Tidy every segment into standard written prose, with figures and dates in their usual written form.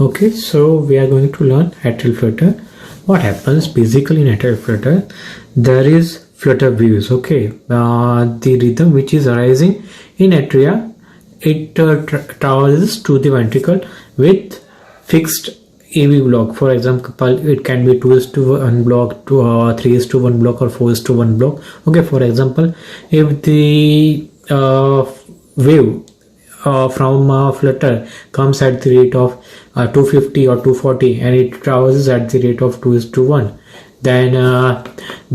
Okay, so we are going to learn atrial flutter. What happens basically in atrial flutter? There is flutter waves. Okay, the rhythm which is arising in atria, it travels to the ventricle with fixed AV block. For example, it can be 2:1 block, 3:1 block, or 4:1 block. Okay, for example, if the wave from flutter comes at the rate of 250 or 240 and it travels at the rate of 2:1, then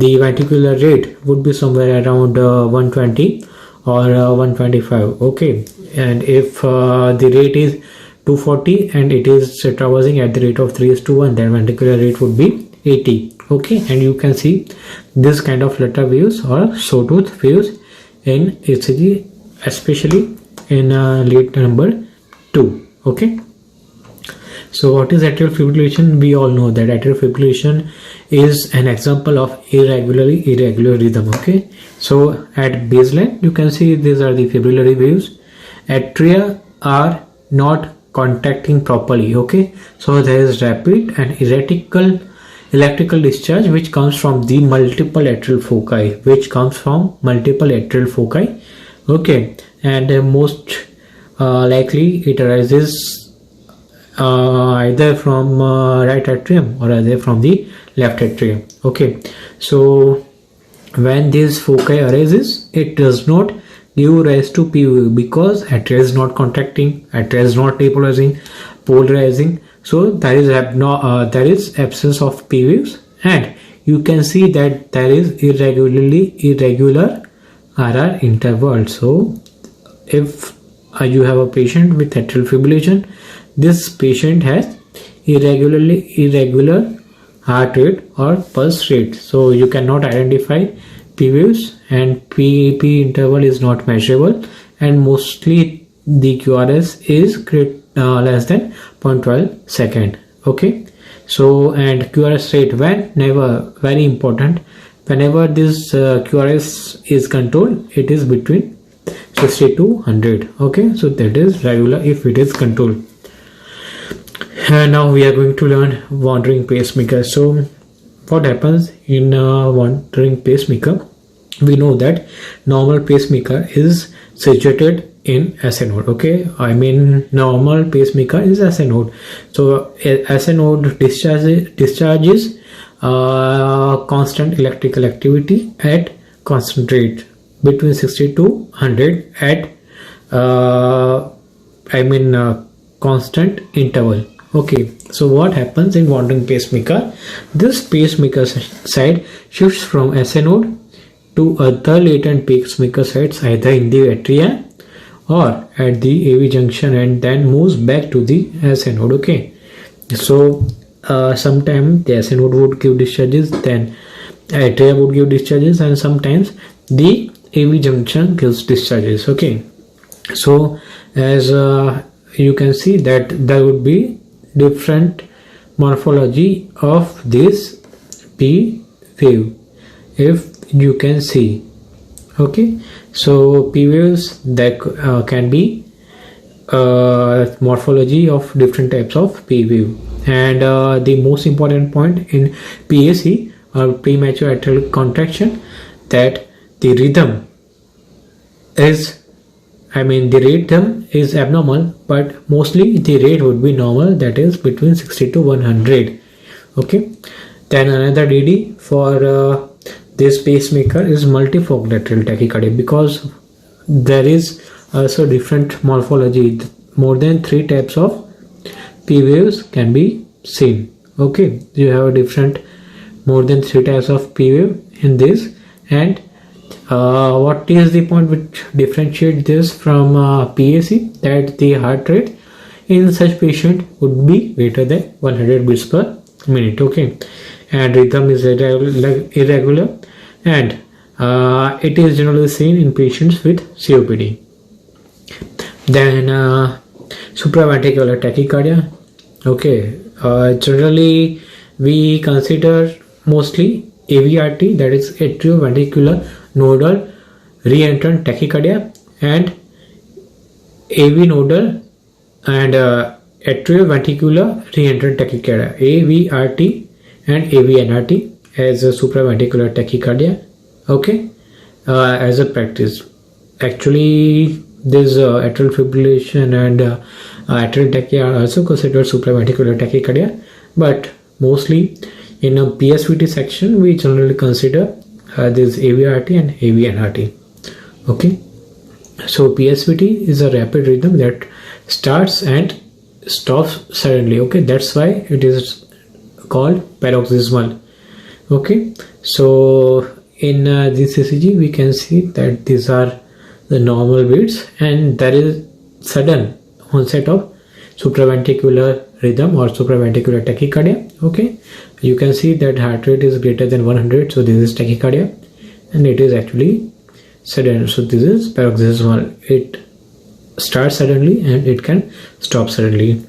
the ventricular rate would be somewhere around 120 or 125. Okay, and if the rate is 240 and it is traversing at the rate of 3:1, then ventricular rate would be 80. Okay, and you can see this kind of flutter waves or sawtooth waves in ECG, especially in lead number 2. Okay, so what is atrial fibrillation? We all know that atrial fibrillation is an example of irregular rhythm. Okay, so at baseline you can see these are the fibrillary waves. Atria are not contacting properly. Okay, so there is rapid and erratic electrical discharge which comes from the multiple atrial foci, okay, and most likely it arises either from right atrium or either from the left atrium. Okay, so when this foci arises, it does not give rise to P wave because atria is not contracting, atria is not polarizing, so there is absence of P waves, and you can see that there is irregular RR interval. So if you have a patient with atrial fibrillation, this patient has irregular heart rate or pulse rate, so you cannot identify P waves, and P interval is not measurable, and mostly the QRS is less than 0.12 second. Okay, so and QRS rate, whenever, very important, whenever this QRS is controlled, it is between 60 to 100. Okay, so that is regular if it is controlled. And now we are going to learn wandering pacemaker. So what happens in wandering pacemaker? We know that normal pacemaker is situated in SA node. Okay, I mean normal pacemaker is SA node. So SA node discharges constant electrical activity at constant rate between 60 to 100 at constant interval. Okay, so what happens in wandering pacemaker? This pacemaker side shifts from SA node to other latent pacemaker sites either in the atria or at the AV junction, and then moves back to the SA node. Okay, so sometimes the SA node would give discharges, then atria would give discharges, and sometimes the AV junction gives discharges. Okay, so as you can see that there would be different morphology of this P wave, if you can see. Okay, so P waves, that can be morphology of different types of P wave, and the most important point in PAC or premature atrial contraction, that the rhythm is abnormal, but mostly the rate would be normal, that is between 60 to 100. Okay, then another DD for this pacemaker is multifocal atrial tachycardia, because there is also different morphology. More than 3 types of P waves can be seen. Okay, you have more than 3 types of P wave in this, and what is the point which differentiates this from PAC? That the heart rate in such patient would be greater than 100 beats per minute. Okay, and rhythm is irregular, and it is generally seen in patients with COPD. Then supraventricular tachycardia. Okay, generally we consider mostly AVRT, that is atrioventricular nodal reentrant tachycardia, and AV nodal and atrioventricular reentrant tachycardia, AVRT and AVNRT as a supraventricular tachycardia. Okay, as a practice. Actually, this atrial fibrillation and atrial tachy are also considered supraventricular tachycardia, but mostly in a PSVT section we generally consider this AVRT and AVNRT. Okay, so PSVT is a rapid rhythm that starts and stops suddenly. Okay, that's why it is called paroxysmal. Okay, so in this ECG we can see that these are the normal beats and there is sudden onset of supraventricular rhythm or supraventricular tachycardia. Okay, you can see that heart rate is greater than 100, so this is tachycardia, and it is actually sudden, so this is paroxysmal. It starts suddenly and it can stop suddenly.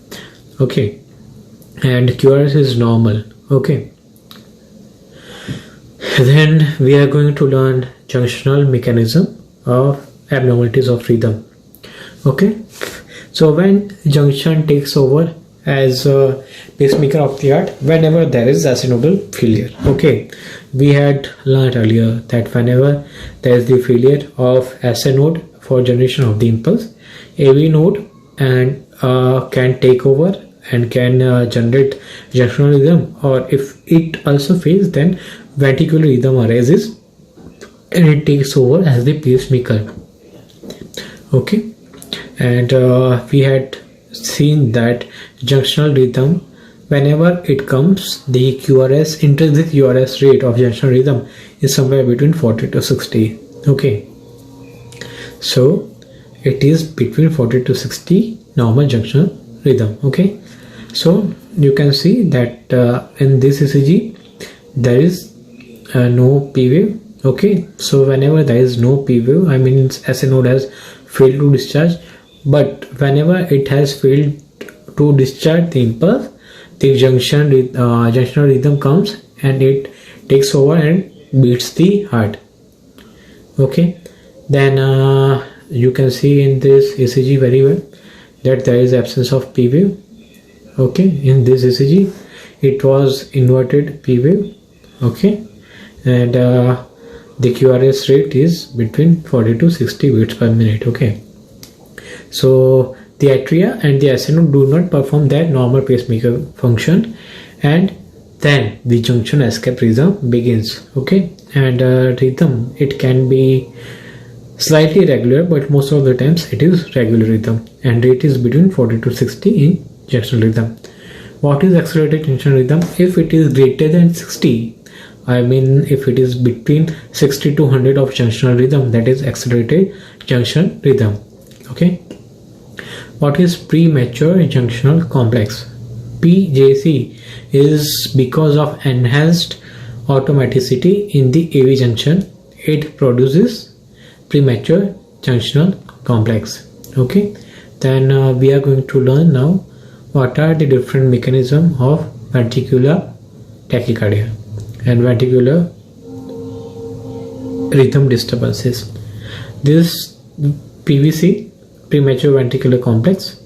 Okay, and QRS is normal. Okay, then we are going to learn junctional mechanism of abnormalities of rhythm. Okay, so when junction takes over as a pacemaker of the heart whenever there is synodal failure. Okay, we had learned earlier that whenever there is the failure of SA node for generation of the impulse, AV node and can take over and can generate junctional rhythm, or if it also fails, then ventricular rhythm arises and it takes over as the pacemaker. Okay, and we had seen that junctional rhythm, whenever it comes, the QRS, intrinsic QRS rate of junctional rhythm is somewhere between 40 to 60. Okay, so it is between 40 to 60 normal junctional rhythm. Okay, so you can see that in this ECG there is no P wave. Okay, so whenever there is no P wave, I mean SA node has failed to discharge, but whenever it has failed to discharge the impulse, the junctional rhythm comes and it takes over and beats the heart. Okay, then you can see in this ECG very well that there is absence of P wave. Okay, in this ECG it was inverted P wave. Okay, and the QRS rate is between 40 to 60 beats per minute. Okay, so the atria and the SA node do not perform their normal pacemaker function, and then the junction escape rhythm begins. Okay, and rhythm, it can be slightly regular, but most of the times it is regular rhythm, and rate is between 40 to 60 in junctional rhythm. What is accelerated junctional rhythm? If it is greater than 60, I mean if it is between 60 to 100 of junctional rhythm, that is accelerated junction rhythm. Okay, what is premature junctional complex? PJC is because of enhanced automaticity in the AV junction, it produces premature junctional complex. Okay, then we are going to learn now what are the different mechanism of ventricular tachycardia and ventricular rhythm disturbances. This PVC, premature ventricular complex.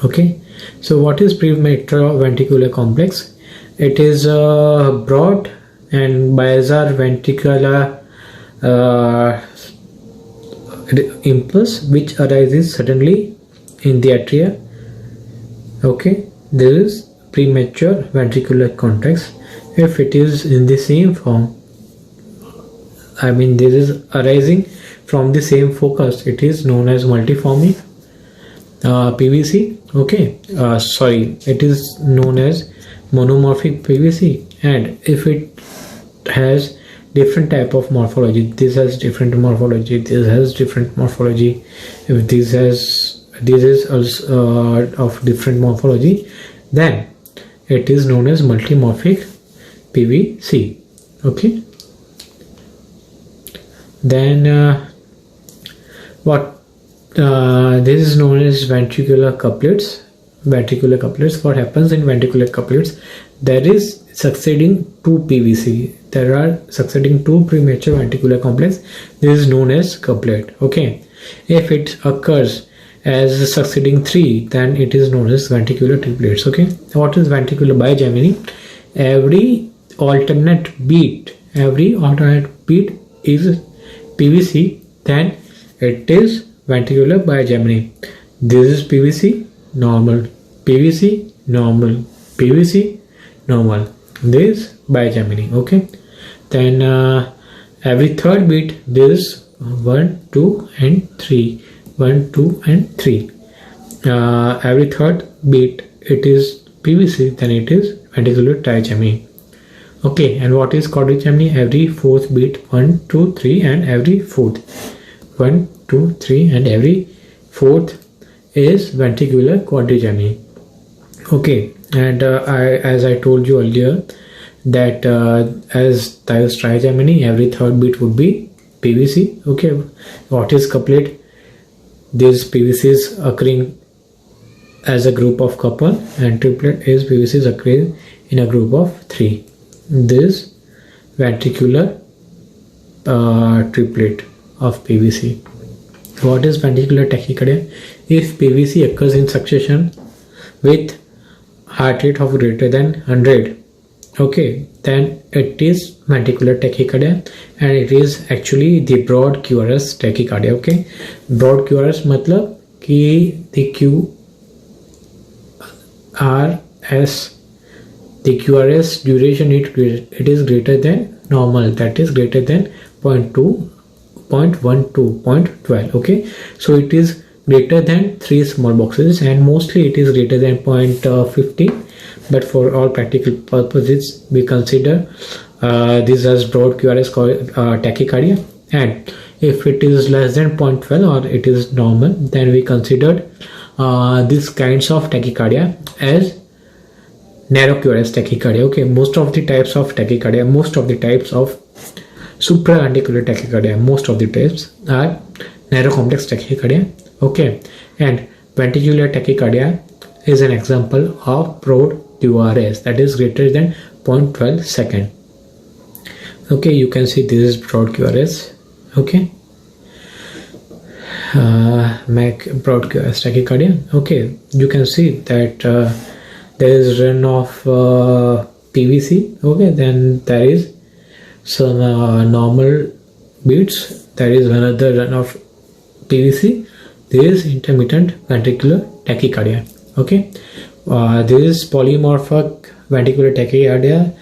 Okay, so what is premature ventricular complex? It is a broad and bizarre ventricular impulse which arises suddenly in the atria. Okay, there is premature ventricular complex. If it is in the same form, I mean this is arising from the same focus, it is known as multiformic PVC. Okay, sorry, it is known as monomorphic PVC, and if it has different type of morphology, this has different morphology, this has different morphology, if this is also of different morphology, then it is known as multimorphic PVC. Okay, then this is known as ventricular couplets. Ventricular couplets, what happens in ventricular couplets? There is succeeding two PVC, there are succeeding two premature ventricular complex. This is known as couplet. Okay, if it occurs as succeeding 3, then it is known as ventricular triplets. Okay, what is ventricular bigeminy? Every alternate beat is PVC, then it is ventricular bigeminy. This is PVC normal, PVC normal, PVC normal. This bigeminy. Okay, then every third beat there is 1, 2 and 3, 1, 2 and 3. Every third beat it is PVC, then it is ventricular trigeminy. Okay, and what is quadrigeminy? Every fourth beat 1, 2, 3 and every fourth 1, 2, 3 and every fourth is ventricular quadrigeminy. Okay, and as I told you earlier that as there is trigeminy, every third beat would be PVC. Okay, what is couplet? These PVCs occurring as a group of couple, and triplet is PVCs occurring in a group of 3. This ventricular triplet of PVC. What is ventricular tachycardia? If PVC occurs in succession with heart rate of greater than 100, okay, then it is ventricular tachycardia, and it is actually the broad QRS tachycardia. Okay, broad QRS मतलब कि the QRS duration it is greater than normal, that is greater than 0.2, 0.12, 0.12. okay, so it is greater than 3 small boxes, and mostly it is greater than 0.15, but for all practical purposes we consider this as broad QRS tachycardia. And if it is less than 0.12 or it is normal, then we considered these kinds of tachycardia as narrow QRS tachycardia. Okay, most of the types of tachycardia, most of the types of supraventricular tachycardia, most of the types are narrow complex tachycardia. Okay, and ventricular tachycardia is an example of broad QRS, that is greater than 0.12 second. Okay, you can see this is broad QRS. Okay, broad QRS tachycardia. Okay, you can see that there is run of PVC. Okay, then there is some normal beats, there is another run of PVC, there is intermittent ventricular tachycardia. Okay, there is polymorphic ventricular tachycardia,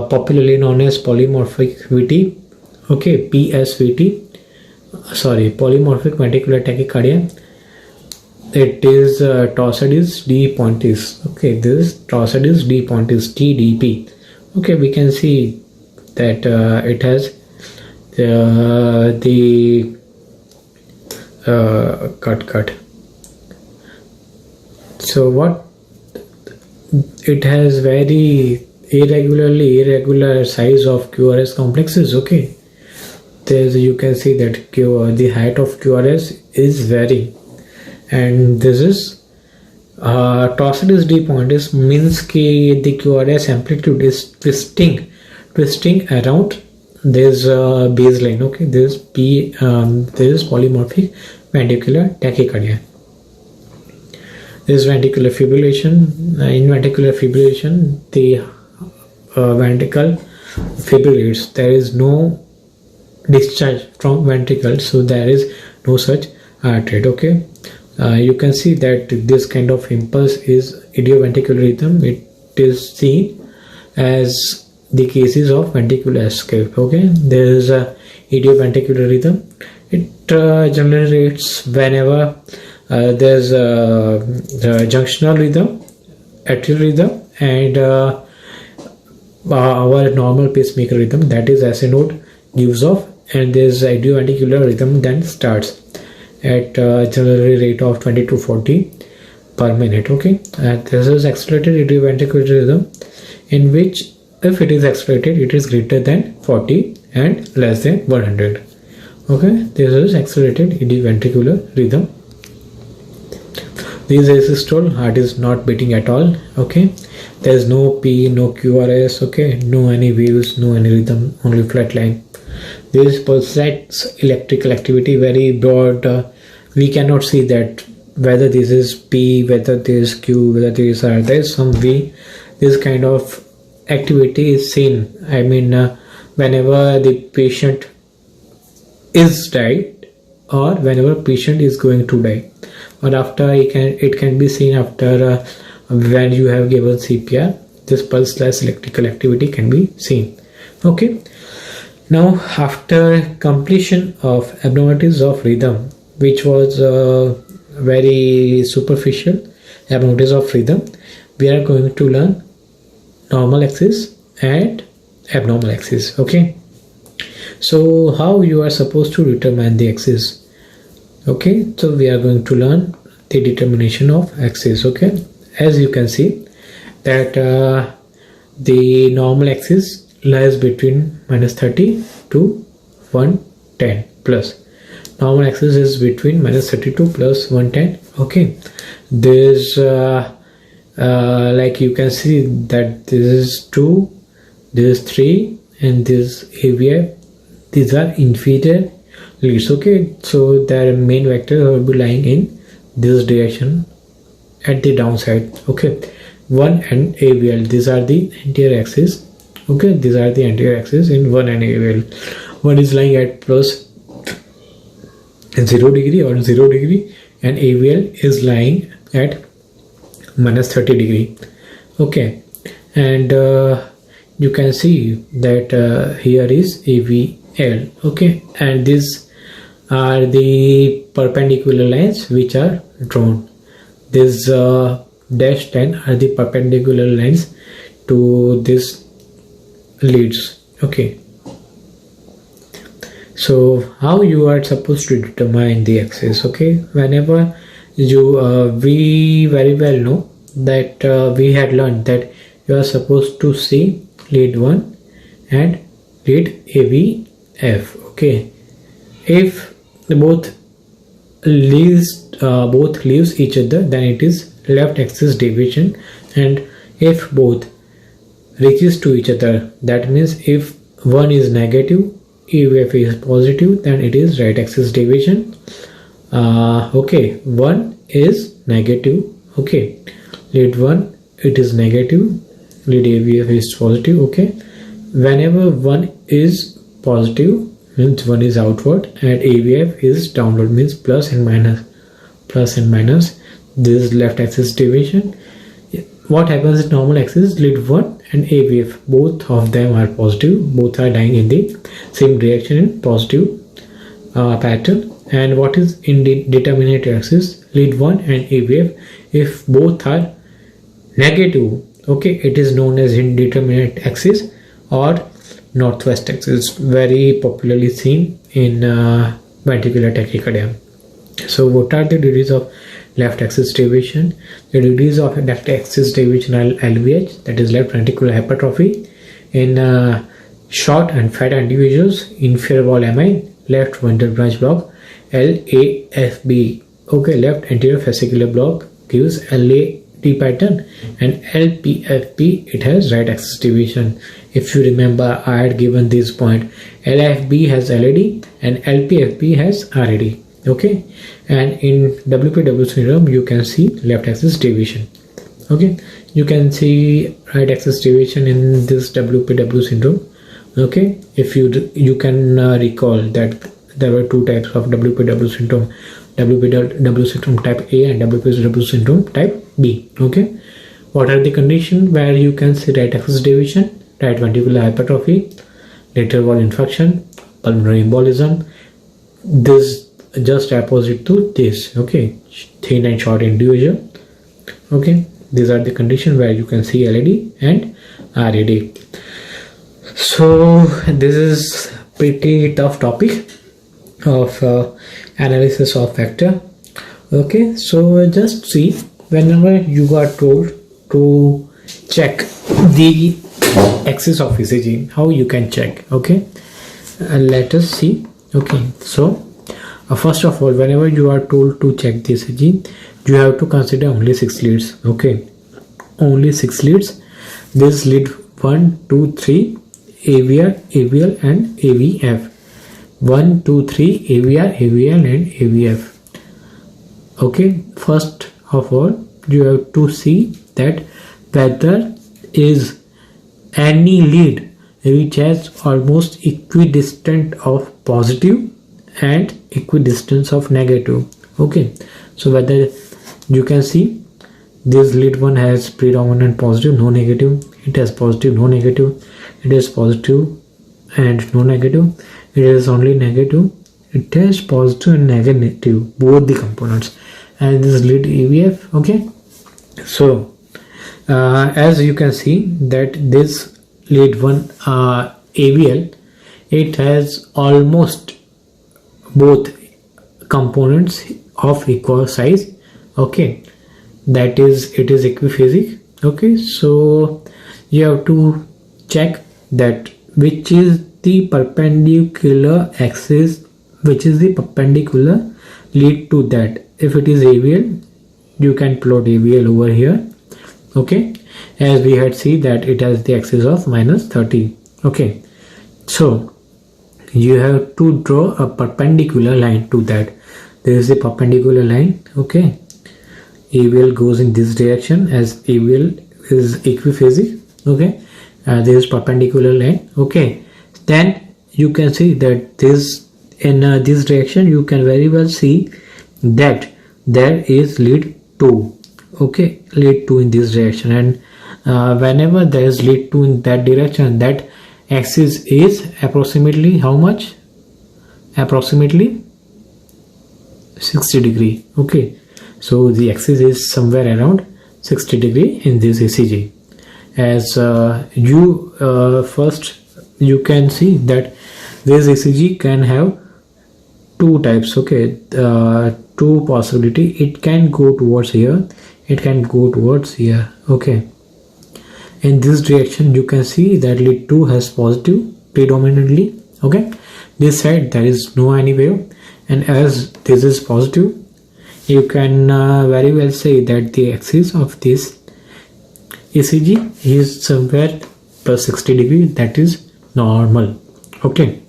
popularly known as polymorphic VT. Okay, PSVT, sorry, polymorphic ventricular tachycardia. It is Torsades de Pontis. Okay, this is Torsades de Pontis, TDP. Okay, we can see that it has the cut. So what? It has very irregular size of QRS complexes. Okay, there's, you can see that the height of QRS is varying, and this is Torsades de Pontis means कि the QRS amplitude is twisting around this baseline. Okay, this is polymorphic ventricular tachycardia. This ventricular fibrillation. In ventricular fibrillation, the ventricle fibrillates. There is no discharge from ventricle, so there is no such heart rate. Okay, you can see that this kind of impulse is idioventricular rhythm. It is seen as the cases of ventricular escape. Okay, there is a idioventricular rhythm. It generates whenever there's a junctional rhythm, atrial rhythm, and our normal pacemaker rhythm, that is SA node gives off, and there's idioventricular rhythm then starts at generally rate of 20 to 40 per minute. Okay, and this is accelerated idioventricular rhythm, in which if it is accelerated, it is greater than 40 and less than 100. Okay, this is accelerated idioventricular rhythm. This asystole, heart is not beating at all. Okay, there is no P, no QRS. Okay, no any waves, no any rhythm, only flat line. This pulsates electrical activity, very broad we cannot see that whether this is P, whether this is Q, whether this is R. There is some way this kind of activity is seen. I mean, whenever the patient is died, or whenever patient is going to die, or after it can be seen after when you have given CPR, this pulse / electrical activity can be seen. Okay, now after completion of abnormalities of rhythm, which was very superficial abnormalities of rhythm, we are going to learn normal axis and abnormal axis. Okay, so how you are supposed to determine the axis? Okay, so we are going to learn the determination of axis. Okay, as you can see that the normal axis lies between -30 to 110 plus. Normal axis is between -32 plus 110. Okay, there's like you can see that this is 2, this is 3, and this AVI. These are inferior leads. Okay, so their main vector will be lying in this direction at the downside. Okay, 1 and AVL, these are the anterior axis. Okay, these are the anterior axis in 1 and AVL. One is lying at plus 0 degree or 0 degree, and AVL is lying at -30 degree. Okay, and you can see that here is AVL. Okay, and these are the perpendicular lines which are drawn. This dashed line are the perpendicular lines to this leads. Okay, so how you are supposed to determine the axis? Okay, whenever you we very well know that we had learned that you are supposed to see lead 1 and lead AVF. Okay, if both leaves each other, then it is left axis deviation, and if both reaches to each other, that means if one is negative, AVF is positive, then it is right axis deviation. Okay, 1 is negative. Okay, lead 1 it is negative, lead AVF is positive. Okay, whenever 1 is positive means 1 is outward, and AVF is downward means plus and minus. This is left axis deviation. What happens in normal axis? Lead 1 and AVF, both of them are positive, both are dying in the same direction in positive pattern. And what is indeterminate axis? Lead 1 and AVF, if both are negative, okay, it is known as indeterminate axis or northwest axis, very popularly seen in ventricular tachycardia. So what are the degrees of left axis deviation? The degrees of left axis deviation are LVH, that is left ventricular hypertrophy, in short and fat individuals, inferior wall MI, left ventral branch block, LAFB. Okay, left anterior fascicular block gives LAD pattern, and LPFB, it has right axis deviation. If you remember, I had given this point. LFB has LAD and LPFB has RAD. Okay, and in WPW syndrome you can see left axis deviation. Okay, you can see right axis deviation in this WPW syndrome. Okay, if you can recall that there were two types of WPW syndrome, WPW syndrome type A and WPW syndrome type B. Okay, what are the conditions where you can see right axis deviation? Right ventricular hypertrophy, lateral wall infarction, pulmonary embolism. This just opposite to this. Okay, thin and short individual. Okay, these are the conditions where you can see LAD and RAD. So this is pretty tough topic of analysis of vector. Okay, so just see, whenever you are told to check the axis of ECG, how you can check. Okay, let us see. Okay, so first of all, whenever you are told to check the ECG, you have to consider only 6 leads. Okay, only 6 leads. This lead 1, 2, 3, AVR, AVL and AVF. 1, 2, 3, AVR, AVL and AVF. Okay, first of all you have to see that whether is any lead which has almost equidistant of positive and equidistance of negative. Okay, so whether you can see this lead one has predominant positive, no negative, it has positive, no negative, it is positive and no negative, it is only negative, it has positive and negative both the components, and this lead AVF. Okay, so as you can see that this lead one AVL, it has almost both components of equal size. Okay, that is, it is equiphasic. Okay, so you have to check that which is the perpendicular axis, which is the perpendicular lead to that. If it is AVL, you can plot AVL over here. Okay, as we had seen that it has the axis of -30. Okay, so you have to draw a perpendicular line to that. There is a perpendicular line. Okay, AVL goes in this direction as AVL is equiphasic. Okay, there is perpendicular line. Okay, then you can see that this in this direction you can very well see that there is lead 2. Okay, lead 2 in this direction, and whenever there is lead 2 in that direction, that axis is approximately how much? Approximately 60 degree. Okay, so the axis is somewhere around 60 degree in this ECG. As first you can see that this ECG can have two types. Okay, two possibility. It can go towards here, it can go towards here. Okay, in this direction you can see that lead 2 has positive predominantly. Okay, this side there is no any wave, and as this is positive, you can very well say that the axis of this ECG is somewhere plus 60 degree, that is normal. Okay,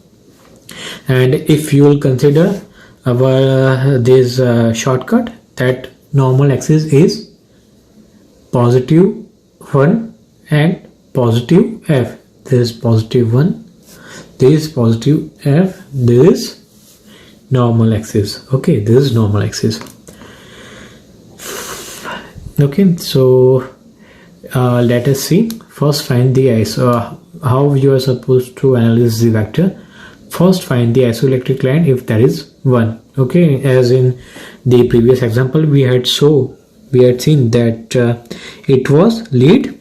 and if you will consider our this shortcut, that normal axis is positive 1 and positive F. This is positive 1, this is positive F, this is normal axis. Okay, this is normal axis. Okay, so let us see. First find the iso. How you are supposed to analyze the vector. First find the isoelectric line if there is one. Okay, as in the previous example we had seen that it was lead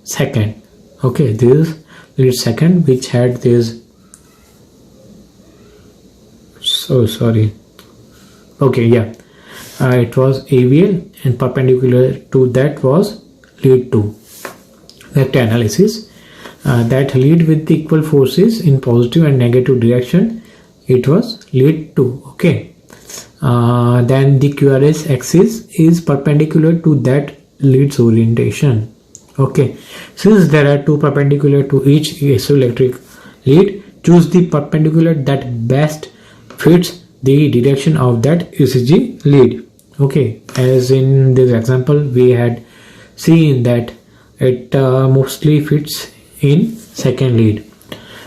second. Okay, this is lead second which had this, so sorry. Okay, yeah, it was AVL and perpendicular to that was lead 2. Vector analysis, that lead with the equal forces in positive and negative direction, it was lead 2. Okay, then the QRS axis is perpendicular to that lead's orientation. Okay, since there are two perpendicular to each isoelectric lead, choose the perpendicular that best fits the direction of that ECG lead. Okay, as in this example we had seen that it mostly fits in second lead.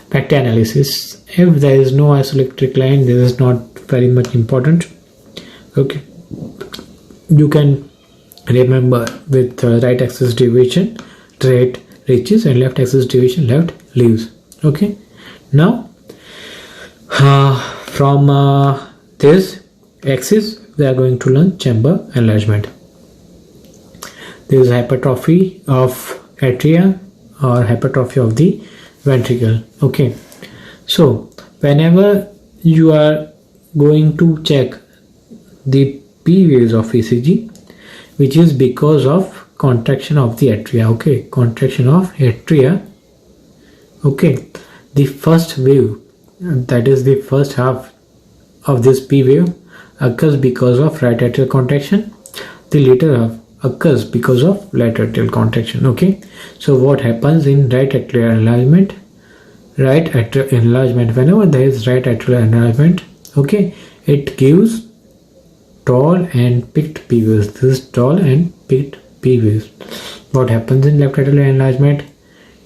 Vector analysis, if there is no isoelectric line, this is not very much important. Okay, you can remember with right axis deviation right reaches and left axis deviation left leaves. Okay, now from this axis we are going to learn chamber enlargement. There is hypertrophy of atria or hypertrophy of the ventricle. Okay, so whenever you are going to check the P waves of ECG, which is because of contraction of the atria. Okay, contraction of atria. Okay, the first wave, that is the first half of this P wave, occurs because of right atrial contraction. The later half occurs because of left atrial contraction. Okay, so what happens in right atrial enlargement? Right atrial enlargement, whenever there is right atrial enlargement, okay, it gives tall and picked P waves. This is tall and picked P waves. What happens in left atrial enlargement?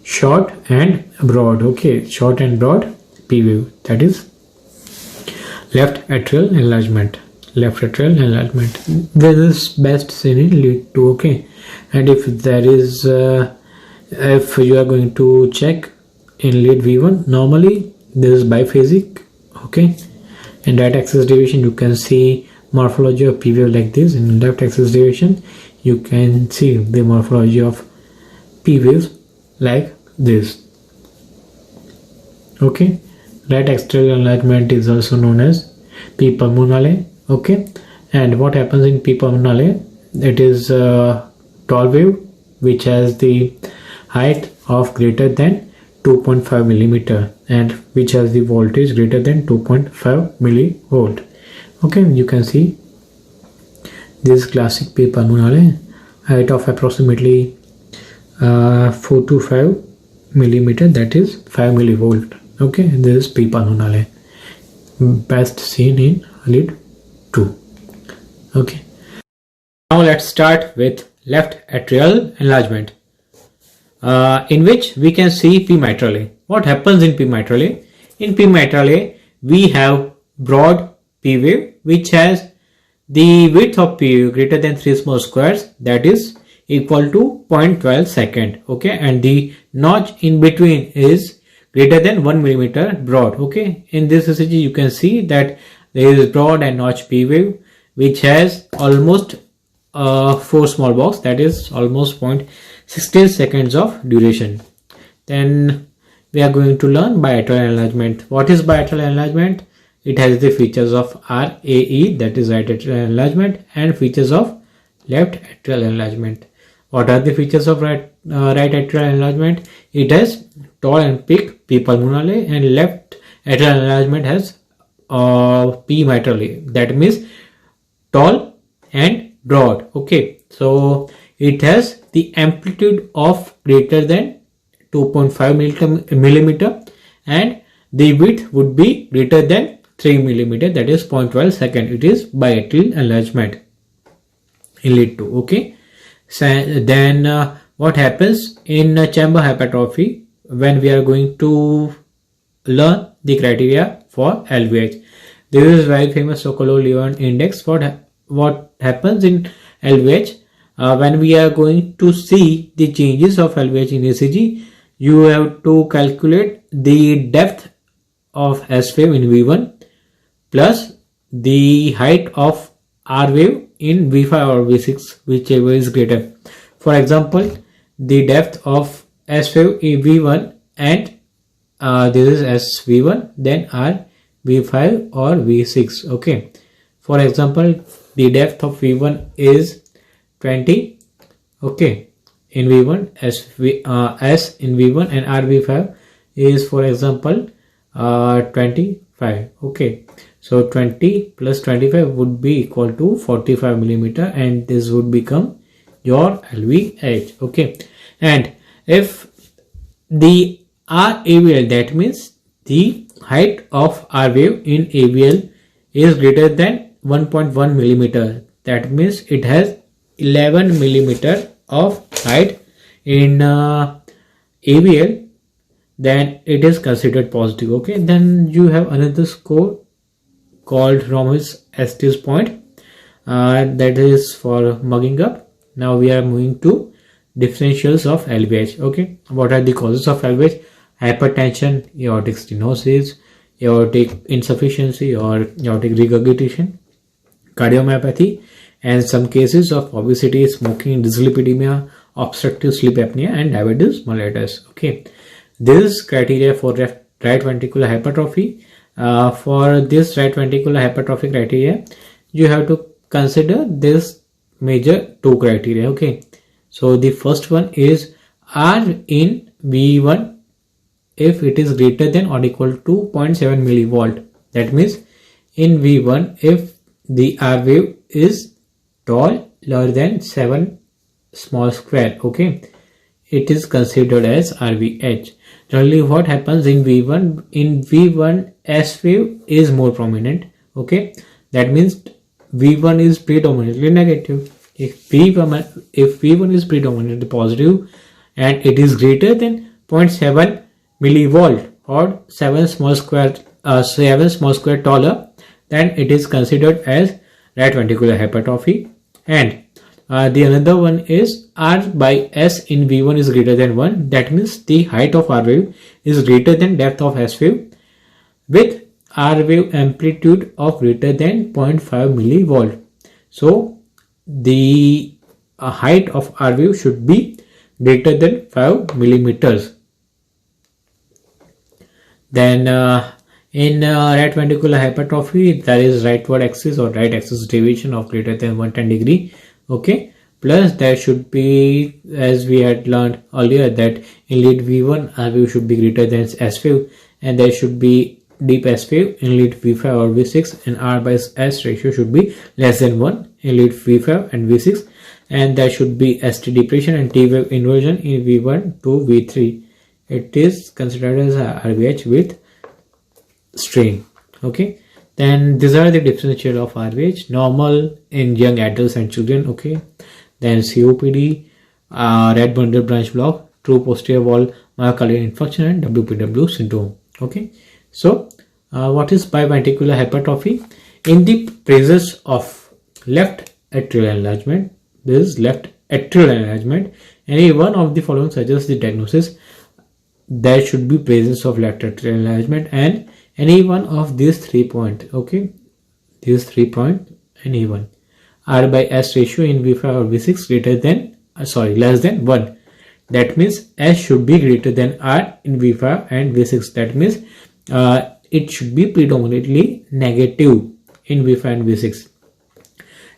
Short and broad. Okay, short and broad P wave. That is left atrial enlargement. Left atrial enlargement. This is best seen in lead 2. Okay, and if there is if you are going to check in lead V1, normally this is biphasic. Okay, in right axis deviation you can see morphology of P wave like this. In left axis deviation you can see the morphology of P waves like this. Okay, right atrial enlargement is also known as P pulmonale. Okay, and what happens in P pulmonale? It is a tall wave which has the height of greater than 2.5 millimeter and which has the voltage greater than 2.5 millivolt. Okay, you can see this classic P pulmonale, height of approximately 4 to 5 millimeter, that is 5 millivolt. Okay, this is P pulmonale, best seen in lead 2. Okay, now let's start with left atrial enlargement, in which we can see P mitral A. What happens in P mitral A? In P mitral A we have broad P wave which has the width of P wave greater than 3 small squares, that is equal to 0.12 second. Okay, and the notch in between is greater than 1 millimeter broad. Okay, in this ECG you can see that there is broad and notch P wave which has almost 4 small box, that is almost 0.16 seconds of duration. Then we are going to learn biatrial enlargement. What is biatrial enlargement? It has the features of RAE, that is right atrial enlargement, and features of left atrial enlargement. What are the features of right atrial enlargement? It has tall and peak P pulmonale, and left atrial enlargement has P mitral A. That means tall and broad. Okay, so it has the amplitude of greater than 2.5 millimeter and the width would be greater than 3 millimeter, that is 0.12 second. It is biatrial enlargement in lead 2. Okay, so then what happens in chamber hypertrophy when we are going to learn the criteria for LVH? This is very famous Sokolov-Levin index. What happens in LVH when we are going to see the changes of LVH in ECG? You have to calculate the depth of S wave in V1 plus the height of R wave in V5 or V6, whichever is greater. For example, the depth of S wave in V1 and this is S V1, then R V5 or V6. Okay, for example, the depth of V1 is 20. Okay, in V1, S in V1 and R V5 is, for example, 25. Okay, so 20 plus 25 would be equal to 45 millimeter, and this would become your LVH. Okay, and if the RAVL, that means the height of R wave in AVL is greater than 1.1 millimeter, that means it has 11 millimeter of height in AVL, then it is considered positive. Okay, then you have another score called Ramus-Estes point, that is for mugging up. Now we are moving to differentials of LVH. Okay, what are the causes of LVH? Hypertension, aortic stenosis, aortic insufficiency or aortic regurgitation, cardiomyopathy, and some cases of obesity, smoking, dyslipidemia, obstructive sleep apnea, and diabetes mellitus. Okay, this is criteria for right ventricular hypertrophy. For this right ventricular hypertrophy criteria, you have to consider this major 2 criteria. Okay, so the first one is R in V1 if it is greater than or equal to 0.7 millivolt. That means in V1 if the R wave is taller than 7 small square, okay, it is considered as RVH. Generally what happens in V1, S wave is more prominent. Okay, that means V1 is predominantly negative. If V1 is predominantly positive and it is greater than 0.7 millivolt or 7 small square taller, then it is considered as right ventricular hypertrophy. And the another one is R by S in V1 is greater than 1. That means the height of R wave is greater than depth of S wave with R wave amplitude of greater than 0.5 millivolt. So the height of R wave should be greater than 5 millimeters. Then in right ventricular hypertrophy, there is rightward axis or right axis deviation of greater than 110 degree. Okay, plus there should be, as we had learned earlier, that in lead V1 R wave should be greater than S wave, and there should be deep S wave in lead V5 or V6, and R by S ratio should be less than 1 in lead V5 and V6, and there should be ST depression and T wave inversion in V1 to V3. It is considered as RVH with strain. Okay, then these are the differential of RVH: normal in young adults and children. Okay, then COPD, red bundle branch block, true posterior wall myocardial infarction, and WPW syndrome. Okay, so what is biventricular hypertrophy? In the presence of left atrial enlargement, this is left atrial enlargement, any one of the following suggests the diagnosis. There should be presence of left atrial enlargement and any one of these 3 points. Okay, these 3 points, any one. R by S ratio in V5 or V6 greater than less than 1. That means S should be greater than R in V5 and V6. That means it should be predominantly negative in V5 and V6.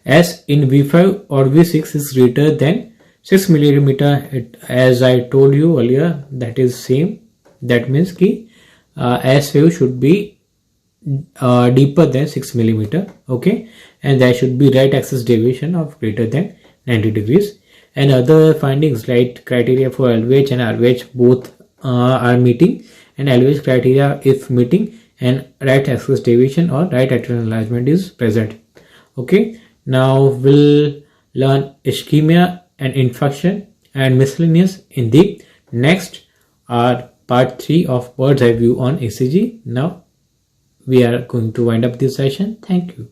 S in V5 or V6 is greater than 6 millimeter. As I told you earlier, that is same. That means ki S wave should be deeper than 6 millimeter. Okay, and there should be right axis deviation of greater than 90 degrees. And other findings like criteria for LVH and RVH both are meeting, and LVH criteria if meeting and right axis deviation or right atrial enlargement is present. Okay, now we'll learn ischemia and infarction and miscellaneous in the next part 3 of bird's eye view on ECG. Now we are going to wind up this session. Thank you.